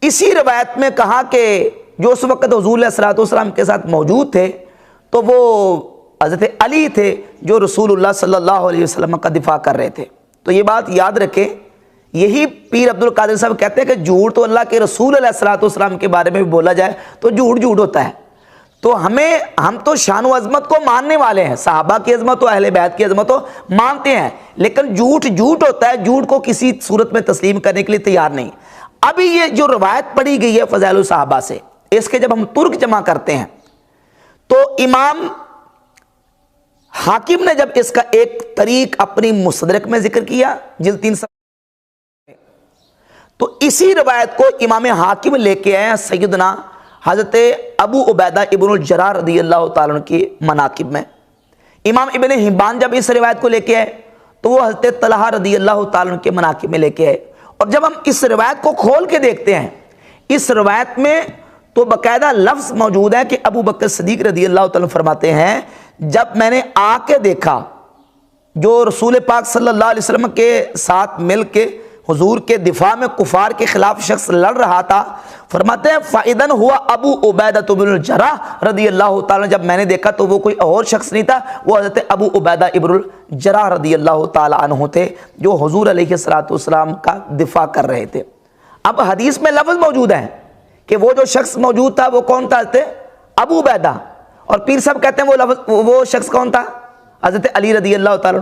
اسی روایت میں کہا کہ جو اس وقت حضور علیہ الصلوۃ والسلام کے ساتھ موجود تھے تو وہ حضرت علی تھے جو رسول اللہ صلی اللہ علیہ وسلم کا دفاع کر رہے تھے۔ تو یہ بات یاد رکھیں، یہی پیر عبد القادر صاحب کہتے ہیں کہ جھوٹ تو اللہ کے رسول علیہ الصلوۃ والسلام کے بارے میں بھی بولا جائے تو جھوٹ ہوتا ہے۔ تو ہم تو شان و عظمت کو ماننے والے ہیں، صحابہ کی عظمت و اہل بیت کی عظمت کو مانتے ہیں، لیکن جھوٹ ہوتا ہے، جھوٹ کو کسی صورت میں تسلیم کرنے کے لیے تیار نہیں۔ ابھی یہ جو روایت پڑھی گئی ہے فضائل الصحابہ سے، اس کے جب ہم ترک جمع کرتے ہیں تو امام حاکم نے جب اس کا ایک طریق اپنی مستدرک میں ذکر کیا جلد 3 تو اسی روایت کو امام حاکم لے کے آئے ہیں سیدنا حضرت ابو عبیدہ ابن الجراح رضی اللہ تعالیٰ عنہ کی مناقب میں۔ امام ابن حبان جب اس روایت کو لے کے آئے تو وہ حضرت طلحہ رضی اللہ تعالیٰ عنہ کے مناقب میں لے کے آئے، اور جب ہم اس روایت کو کھول کے دیکھتے ہیں، اس روایت میں تو باقاعدہ لفظ موجود ہے کہ ابو بکر صدیق رضی اللہ تعالیٰ عنہ فرماتے ہیں جب میں نے آ کے دیکھا جو رسول پاک صلی اللہ علیہ وسلم کے ساتھ مل کے حضور کے دفاع میں کفار کے خلاف شخص لڑ رہا تھا، فرماتے ہیں فَإِذًا هُوَ ابو عبیدہ بن الجراح رضی اللہ تعالیٰ، جب میں نے دیکھا تو وہ کوئی اور شخص نہیں تھا، وہ حضرت ابو عبیدہ ابن الجراح رضی اللہ تعالیٰ عنہ تھے جو حضور علیہ السلام کا دفاع کر رہے تھے۔ اب حدیث میں لفظ موجود ہے کہ وہ جو شخص موجود تھا وہ کون تھا؟ حضرت ابو عبیدہ، اور پیر صاحب کہتے ہیں وہ شخص کون تھا؟ حضرت علی رضی اللہ تعالیٰ۔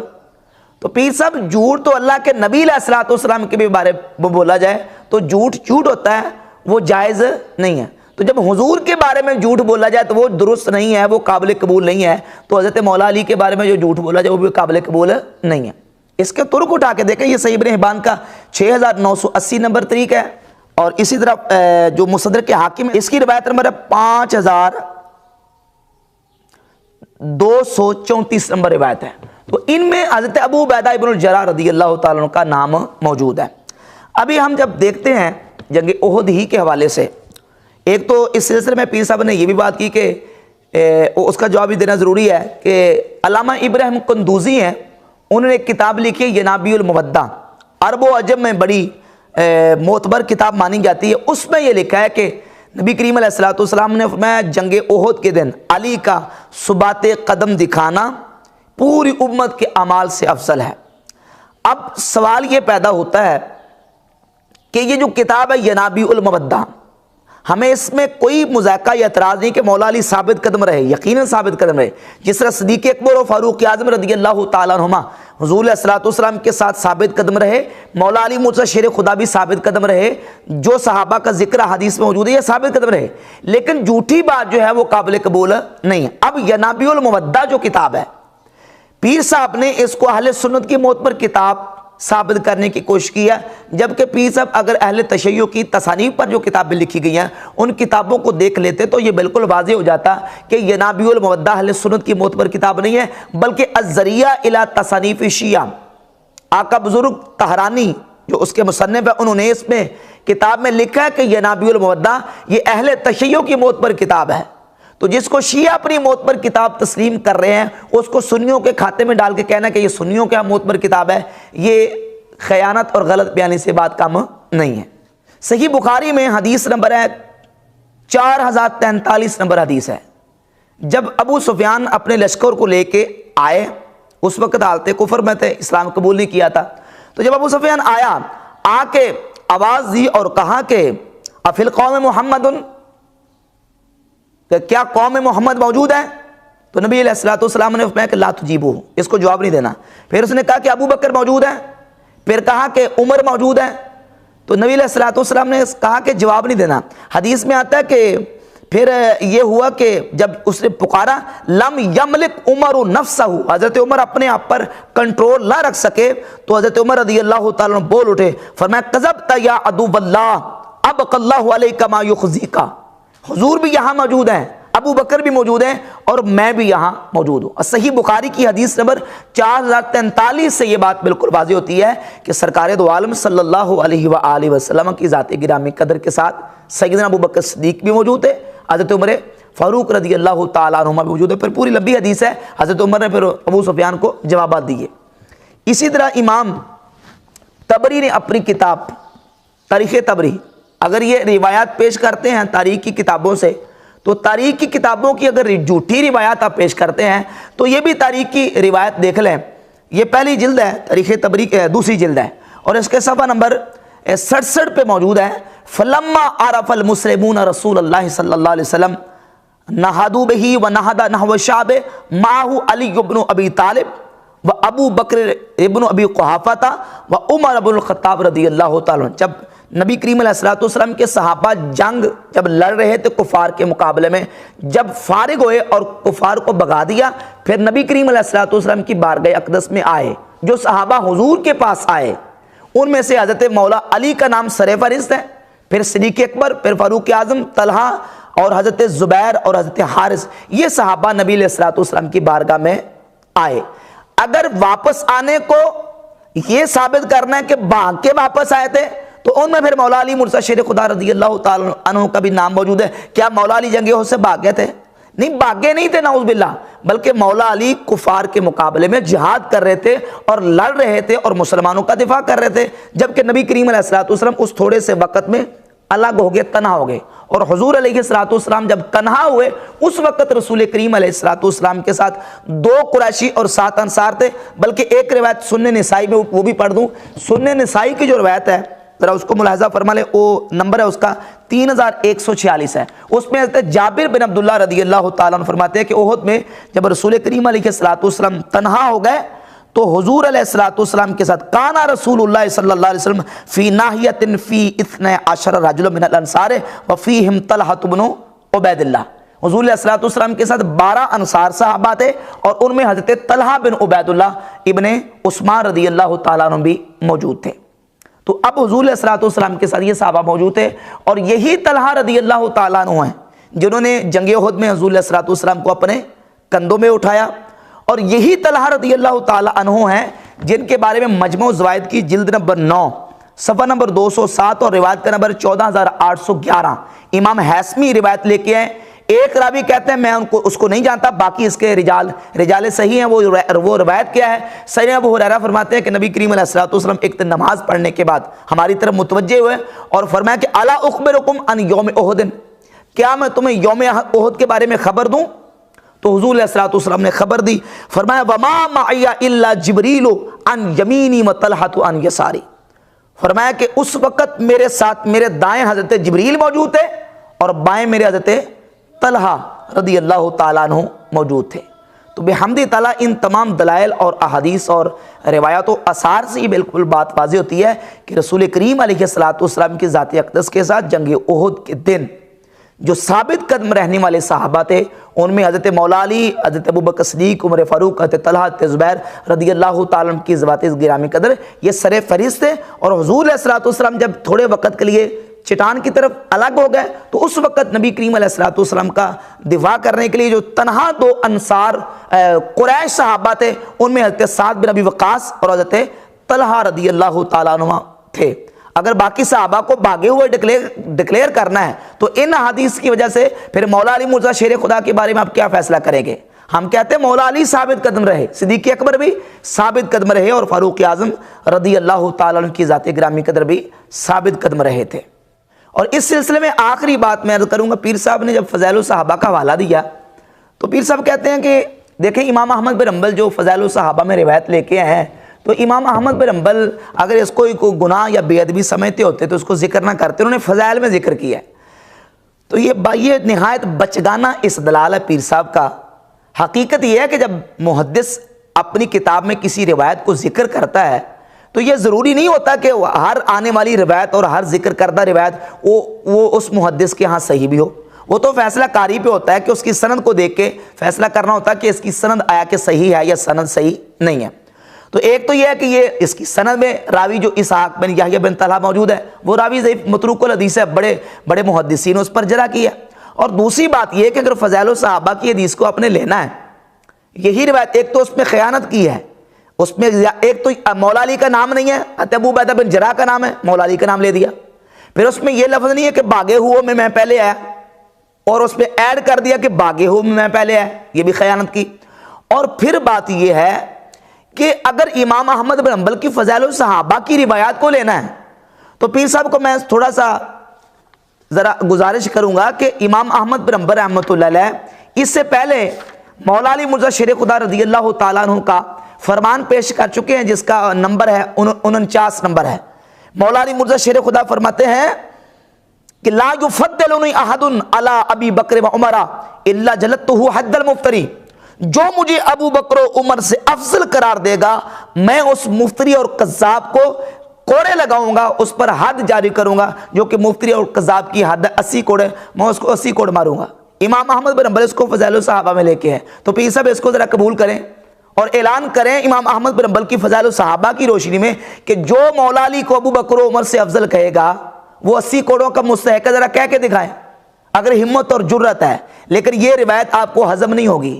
تو پیر صاحب جھوٹ تو اللہ کے نبی علیہ الصلوۃ والسلام کے بھی بارے میں بولا جائے تو جھوٹ ہوتا ہے، وہ جائز نہیں ہے۔ تو جب حضور کے بارے میں جھوٹ بولا جائے تو وہ درست نہیں ہے، وہ قابل قبول نہیں ہے۔ تو حضرت مولا علی کے بارے میں جو جھوٹ بولا جائے وہ بھی قابل قبول نہیں ہے۔ اس کے ترک اٹھا کے دیکھیں، یہ صحیح ابن حبان کا 6980 نمبر طریق ہے، اور اسی طرح جو مستدرک کے حاکم ہے اس کی روایت نمبر ہے 5234 نمبر روایت ہے۔ تو ان میں حضرت ابو عبیدہ ابن الجراح رضی اللہ تعالیٰ عنہ کا نام موجود ہے۔ ابھی ہم جب دیکھتے ہیں جنگ احد ہی کے حوالے سے، ایک تو اس سلسلے میں پیر صاحب نے یہ بھی بات کی کہ اس کا جواب بھی دینا ضروری ہے کہ علامہ ابراہیم قندوزی ہیں، انہوں نے ایک کتاب لکھی ہے ینابیع المودہ، عرب و عجم میں بڑی معتبر کتاب مانی جاتی ہے۔ اس میں یہ لکھا ہے کہ نبی کریم علیہ الصلوۃ والسلام نے فرمایا جنگ احد کے دن علی کا ثبات قدم دکھانا پوری امت کے اعمال سے افضل ہے۔ اب سوال یہ پیدا ہوتا ہے کہ یہ جو کتاب ہے ینابیع المودہ، ہمیں اس میں کوئی مذائقہ یا اعتراض نہیں کہ مولا علی ثابت قدم رہے، یقیناً ثابت قدم رہے، جس طرح صدیق اکبر و فاروق اعظم رضی اللہ تعالیٰ عنہما حضور علیہ الصلوۃ والسلام کے ساتھ ثابت قدم رہے، مولا علی مرتضیٰ شیر خدا بھی ثابت قدم رہے، جو صحابہ کا ذکر حدیث میں موجود ہے یہ ثابت قدم رہے، لیکن جھوٹی بات جو ہے وہ قابل قبول نہیں ہے۔ اب ینابیع المودہ جو کتاب ہے، پیر صاحب نے اس کو اہل سنت کی موت پر کتاب ثابت کرنے کی کوشش کی ہے، جبکہ پیر صاحب اگر اہل تشیع کی تصانیف پر جو کتابیں لکھی گئی ہیں ان کتابوں کو دیکھ لیتے تو یہ بالکل واضح ہو جاتا کہ ینابیع المودہ اہل سنت کی موت پر کتاب نہیں ہے، بلکہ الذریعہ الی تصانیف شیعہ، آقا بزرگ طحرانی جو اس کے مصنف ہیں انہوں نے اس میں کتاب میں لکھا ہے کہ ینابیع المودہ یہ اہل تشیع کی موت پر کتاب ہے۔ تو جس کو شیعہ اپنی موت پر کتاب تسلیم کر رہے ہیں اس کو سنیوں کے کھاتے میں ڈال کے کہنا کہ یہ سنیوں کے موت پر کتاب ہے، یہ خیانت اور غلط بیانی سے بات کم نہیں ہے۔ صحیح بخاری میں حدیث نمبر ہے 4043 نمبر حدیث ہے، جب ابو سفیان اپنے لشکر کو لے کے آئے، اس وقت حالت کفر میں تھے، اسلام قبول نہیں کیا تھا، تو جب ابو سفیان آیا آ کے آواز دی اور کہا کہ افی القوم محمد، کہ کیا قوم محمد موجود ہے؟ تو نبی علیہ الصلوۃ والسلام نے فرمایا کہ لا تجیبو، اس کو جواب نہیں دینا۔ پھر اس نے کہا کہ ابو بکر موجود ہے، پھر کہا کہ عمر موجود ہے، تو نبی علیہ الصلوۃ والسلام نے کہا کہ جواب نہیں دینا۔ حدیث میں آتا ہے کہ پھر یہ ہوا کہ جب اس نے پکارا لم یملک عمر نفسہ، حضرت عمر اپنے آپ پر کنٹرول نہ رکھ سکے تو حضرت عمر رضی اللہ تعالیٰ عنہ بول اٹھے، فرمایا کذبت یا عدو اللہ ابقى اللہ علیک ما یخزیک، حضور بھی یہاں موجود ہیں، ابو بکر بھی موجود ہیں، اور میں بھی یہاں موجود ہوں۔ اور صحیح بخاری کی حدیث نمبر 4043 سے یہ بات بالکل واضح ہوتی ہے کہ سرکار دو عالم صلی اللہ علیہ وآلہ وسلم کی ذات گرامی قدر کے ساتھ سیدنا ابو بکر صدیق بھی موجود ہے، حضرت عمر فاروق رضی اللہ تعالیٰ عنہما بھی موجود ہے۔ پھر پوری لمبی حدیث ہے، حضرت عمر نے پھر ابو سفیان کو جوابات دیے۔ اسی طرح امام طبری نے اپنی کتاب تاریخ طبری اگر یہ روایات پیش کرتے ہیں تاریخ کی کتابوں سے تو تاریخ کی کتابوں کی اگر جھوٹی روایات آپ پیش کرتے ہیں تو یہ بھی تاریخ کی روایت دیکھ لیں. یہ پہلی جلد ہے تاریخ تبری دوسری جلد ہے اور اس کے صفحہ نمبر 67 پہ موجود ہے. فلما عرف المسلمون رسول اللہ صلی اللہ علیہ وسلم نہادو بہی و نہدا نحو شعب معه علی ابن ابی طالب و ابو بکر ابن ابی قحافہ و عمر بن الخطاب رضی اللہ تعالیٰ عنہ. جب نبی کریم علیہ الصلوۃ والسلام کے صحابہ جنگ جب لڑ رہے تھے کفار کے مقابلے میں، جب فارغ ہوئے اور کفار کو بھگا دیا، پھر نبی کریم علیہ الصلوۃ والسلام کی بارگاہ اقدس میں آئے. جو صحابہ حضور کے پاس آئے ان میں سے حضرت مولا علی کا نام سر فہرست ہے، پھر صدیق اکبر، پھر فاروق اعظم، طلحہ اور حضرت زبیر اور حضرت حارث. یہ صحابہ نبی علیہ الصلوۃ والسلام کی بارگاہ میں آئے. اگر واپس آنے کو یہ ثابت کرنا ہے کہ بھاگ کے واپس آئے تھے تو ان میں پھر مولا علی مرتضی شیر خدا رضی اللہ تعالیٰ عنہ کا بھی نام موجود ہے. کیا مولا علی جنگ احد سے بھاگ گئے تھے؟ نہیں، بھاگے نہیں تھے نعوذ باللہ، بلکہ مولا علی کفار کے مقابلے میں جہاد کر رہے تھے اور لڑ رہے تھے اور مسلمانوں کا دفاع کر رہے تھے، جبکہ نبی کریم علیہ الصلوۃ والسلام اس تھوڑے سے وقت میں الگ ہو گئے، تنہا ہو گئے. اور حضور علیہ الصلوۃ والسلام جب تنہا ہوئے اس وقت رسول کریم علیہ الصلوۃ والسلام کے ساتھ 2 قریشی اور 7 انصار تھے. بلکہ ایک روایت سنن نسائی میں وہ بھی پڑھ دوں. سنن نسائی کی جو روایت ہے ذرا اس کو ملاحظہ فرما لیں، وہ نمبر ہے اس کا 3146 ہے. اس میں حضرت جابر بن عبداللہ رضی اللہ تعالیٰ عنہ فرماتے ہیں کہ احد میں جب رسول کریم علیہ الصلوۃ والسلام تنہا ہو گئے تو حضور علیہ الصلوۃ والسلام کے ساتھ کانا رسول اللہ صلی اللہ علیہ وسلم فی ناحیۃ فی 12 رجل من الانصار وفیہم طلحہ بن عبید اللہ. حضور علیہ الصلوۃ والسلام کے ساتھ 12 انصار صحابہ تھے اور ان میں حضرت طلحہ بن عبید اللہ ابن عثمان رضی اللہ تعالیٰ عنہ بھی موجود تھے. تو اب حضور علیہ الصلوۃ والسلام کے ساتھ یہ صحابہ موجود تھے اور یہی طلحہ رضی اللہ تعالیٰ عنہ ہیں جنہوں نے جنگ احد میں حضور علیہ الصلوۃ والسلام کو اپنے کندھوں میں اٹھایا، اور یہی طلحہ رضی اللہ تعالیٰ عنہ ہیں جن کے بارے میں مجموع الزوائد کی جلد نمبر 9 صفحہ نمبر 207 اور روایت کا نمبر 14811 امام حیثمی روایت لے کے ہیں. ایک راوی کہتے ہیں میں اس کو نہیں جانتا، باقی اس کے رجال صحیح ہیں. وہ روایت کیا ہے؟ سیدنا ابو ہریرہ فرماتے ہیں کہ نبی کریم علیہ الصلوۃ والسلام ایک دن نماز پڑھنے کے بعد ہماری طرف متوجہ ہوئے اور فرمایا کہ الا اخبرکم عن یوم احد، کیا میں تمہیں یوم احد کے بارے میں خبر دوں؟ تو حضور علیہ الصلوۃ والسلام نے خبر دی. فرمایا وما معی الا جبریل عن یمینی وطلحہ عن یساری. فرمایا کہ اس وقت میرے ساتھ میرے دائیں حضرت جبریل موجود تھے اور بائیں میرے حضرت طلحہ رضی اللہ تعالیٰ عنہ موجود تھے. تو بحمد تعالیٰ ان تمام دلائل اور احادیث اور روایات و آثار سے یہ بالکل بات واضح ہوتی ہے کہ رسول کریم علیہ الصلوۃ والسلام کی ذات اقدس کے ساتھ جنگ احد کے دن جو ثابت قدم رہنے والے صحابہ تھے ان میں حضرت مولا علی، حضرت ابوبکر صدیق، عمر فاروق، حضرت طلحہ، حضرت زبیر رضی اللہ تعالیٰ عنہ کی ذوات گرامی قدر یہ سر فہرست تھے. اور حضور علیہ الصلوۃ والسلام جب تھوڑے وقت کے لیے چٹان کی طرف الگ ہو گئے تو اس وقت نبی کریم علیہ الصلوۃ والسلام کا دفاع کرنے کے لیے جو تنہا 2 انصار قریش صحابہ تھے ان میں حضرت سعد بن ابی وقاص اور حضرت طلحہ رضی اللہ تعالیٰ عنہ تھے. اگر باقی صحابہ کو بھاگے ہوئے ڈکلیئر کرنا ہے تو ان حدیث کی وجہ سے پھر مولا علی مرتضی شیر خدا کے بارے میں آپ کیا فیصلہ کریں گے؟ ہم کہتے ہیں مولا علی ثابت قدم رہے، صدیق اکبر بھی ثابت قدم رہے اور فاروق اعظم رضی اللہ تعالیٰ عنہ کی ذات گرامی قدر بھی ثابت قدم رہے تھے. اور اس سلسلے میں آخری بات میں عرض کروں گا، پیر صاحب نے جب فضائل الصحابہ کا حوالہ دیا تو پیر صاحب کہتے ہیں کہ دیکھیں امام احمد بن حنبل جو فضائل الصحابہ میں روایت لے کے ہیں تو امام احمد بن حنبل اگر اس کو گناہ یا بے ادبی سمجھتے ہوتے تو اس کو ذکر نہ کرتے، انہوں نے فضائل میں ذکر کیا ہے. تو یہ نہایت بچگانہ استدلال ہے پیر صاحب کا. حقیقت یہ ہے کہ جب محدث اپنی کتاب میں کسی روایت کو ذکر کرتا ہے تو یہ ضروری نہیں ہوتا کہ ہر آنے والی روایت اور ہر ذکر کردہ روایت وہ اس محدث کے ہاں صحیح بھی ہو. وہ تو فیصلہ کاری پہ ہوتا ہے کہ اس کی سند کو دیکھ کے فیصلہ کرنا ہوتا ہے کہ اس کی سند آیا کہ صحیح ہے یا سند صحیح نہیں ہے. تو ایک تو یہ ہے کہ یہ اس کی سند میں راوی جو اسحاق بن یحییٰ بن طلحہ موجود ہے وہ راوی ضعیف متروک الحدیث ہے، بڑے محدثین نے اس پر جرح کیا. اور دوسری بات یہ ہے کہ اگر فضائل الصحابہ کی حدیث کو آپ نے لینا ہے، یہی روایت ایک تو اس میں خیانت کی ہے، اس میں ایک تو مولا علی کا نام نہیں ہے، ابو عبیدہ بن جراح کا نام ہے، مولا علی کا نام لے دیا. پھر اس میں یہ لفظ نہیں ہے کہ باغے ہو میں پہلے آیا اور اس میں ایڈ کر دیا کہ باغے ہو میں پہلے آیا، یہ بھی خیانت کی. اور پھر بات یہ ہے کہ اگر امام احمد بن حنبل کی فضائل الصحابہ کی روایات کو لینا ہے تو پیر صاحب کو میں تھوڑا سا ذرا گزارش کروں گا کہ امام احمد بن حنبل رحمۃ اللہ علیہ اس سے پہلے مولا علی مرزا شیر خدا رضی اللہ تعالیٰ عنہ کا فرمان پیش کر چکے ہیں، جس کا نمبر ہے 49 نمبر ہے۔ مولا علی مرزا شیر خدا فرماتے ہیں کہ لا یفضلنی احد علی ابی بکر و عمر الا جلدتہ حد المفتری، جو مجھے ابو بکر و عمر سے افضل قرار دے گا میں اس مفتری اور قذاب کو کوڑے لگاؤں گا، اس پر حد جاری کروں گا، جو کہ مفتری اور قذاب کی حد 80 کوڑے، میں اس کو 80 کوڑ ماروں گا۔ امام احمد بن حنبل اس کو فضائل الصحابہ میں لے کے ہے، تو پیر صاحب اس کو ذرا قبول کریں اور اعلان کریں امام احمد بن حنبل کی فضائل الصحابہ کی روشنی میں کہ جو مولا علی کو ابو بکر و عمر سے افضل کہے گا وہ 80 کوڑوں کا مستحق ہے، ذرا کہہ کے دکھائیں اگر ہمت اور جرت ہے۔ لیکن یہ روایت آپ کو ہضم نہیں ہوگی،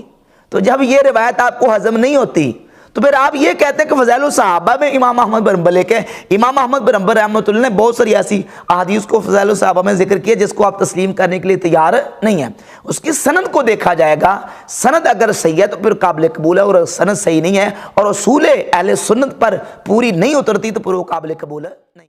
تو جب یہ روایت آپ کو ہضم نہیں ہوتی تو پھر آپ یہ کہتے ہیں کہ فضائل الصحابہ میں امام احمد بن حنبل کے امام احمد بن حنبل رحمۃ اللہ نے بہت ساری ایسی احادیث کو فضائل الصحابہ میں ذکر کیا جس کو آپ تسلیم کرنے کے لیے تیار نہیں ہیں۔ اس کی سند کو دیکھا جائے گا، سند اگر صحیح ہے تو پھر قابل قبول ہے، اور سند صحیح نہیں ہے اور اصول اہل سنت پر پوری نہیں اترتی تو پھر وہ قابل قبول ہے نہیں۔